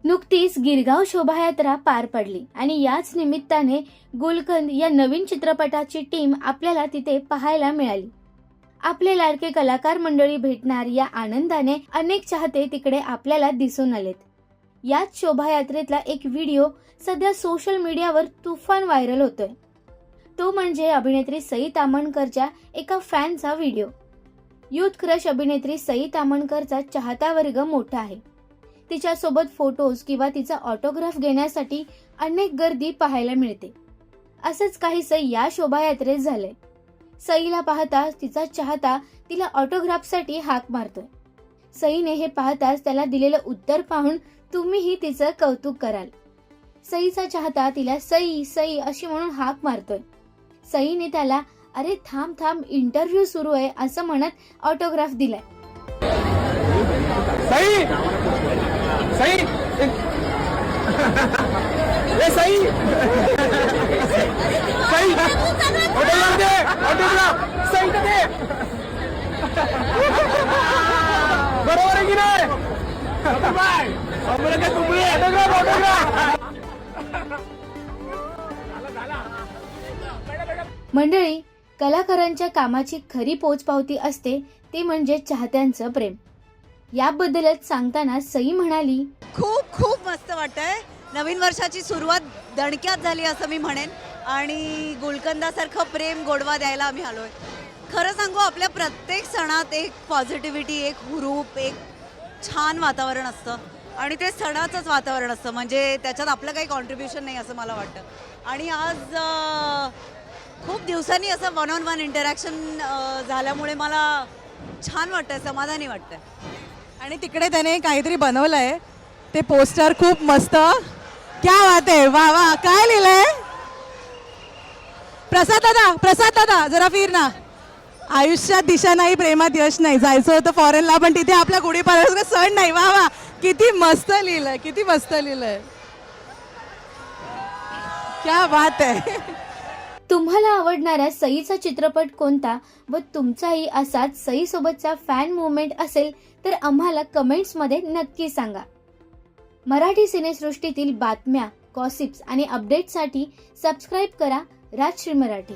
नुकतीच गिरगाव शोभायात्रा पार पडली आणि याच निमित्ताने गुलकंद या नवीन चित्रपटाची टीम आपल्याला तिथे पाहायला मिळाली. आपले लाडके कलाकार मंडळी भेटणार या आनंदाने अनेक चाहते तिकडे आपल्याला दिसून आलेत. याच शोभायात्रेतला एक व्हिडिओ सध्या सोशल मीडियावर तुफान व्हायरल होतोय. तो म्हणजे अभिनेत्री सई ताम्हणकरच्या एका फॅनचा व्हिडिओ. युथ क्रश अभिनेत्री सई ताम्हणकरचा चाहता वर्ग मोठा आहे. तिच्यासोबत फोटोज किंवा तिचा ऑटोग्राफ घेण्यासाठी अनेक गर्दी पाहायला मिळते. असंच काहीसं या शोभायात्रेत झालंय. सईला पाहताच तिचा चाहता तिला ऑटोग्राफसाठी हाक मारतोय. सईने हे पाहताच त्याला दिलेलं उत्तर पाहून तुम्हीही तिचं कौतुक कराल. सईचा चाहता तिला सई सई अशी म्हणून हाक मारतोय. सईने त्याला अरे थांब थांब इंटरव्ह्यू सुरू आहे असं म्हणत ऑटोग्राफ दिलाय. सई सई ए सई सई ऑटोग्राफ दे ऑटोग्राफ सई दे बरोबर आहे की नाही ऑटोग्राफ ऑटोग्राफ. मंडळी, कलाकारांच्या कामाची खरी पोचपावती असते ती म्हणजे चाहत्यांचं प्रेम. याबद्दलच सांगताना सई म्हणाली, खूप खूप मस्त वाटतंय. नवीन वर्षाची सुरुवात दणक्यात झाली असं मी म्हणेन आणि गुलकंदासारखं प्रेम गोडवा द्यायला आम्ही आलोय. खरं सांगू, आपल्या प्रत्येक सणात एक पॉझिटिव्हिटी, एक हुरूप, एक छान वातावरण असतं आणि ते सणाचंच वातावरण असतं. म्हणजे त्याच्यात आपलं काही कॉन्ट्रीब्युशन नाही असं मला वाटतं. आणि आज खूप दिवसांनी असं वन ऑन वन इंटरॅक्शन झाल्यामुळे मला छान वाटतंय, समाधानी वाटतंय. आणि तिकडे त्याने काहीतरी बनवलंय, ते पोस्टर खूप मस्त. क्या बात आहे, वा वा. काय लिहिलंय? प्रसाद दादा जरा फिर ना. आयुष्यात दिशा नाही, प्रेमात यश नाही. जायचं होतं फॉरेनला पण तिथे आपल्या गुढीपाडव्याचा सण नाही. वा वा, किती मस्त लिहिलंय, किती मस्त लिहिलंय. क्या बात आहे. तुम्हाला आवडणारा सईचा चित्रपट कोणता व तुमचाही असाच सई सोबतचा फॅन मुवमेंट असेल तर आम्हाला कमेंट्स मध्ये नक्की सांगा. मराठी सिनेसृष्टीतील बातम्या, गॉसिप्स आणि अपडेट्ससाठी सबस्क्राईब करा राजश्री मराठी.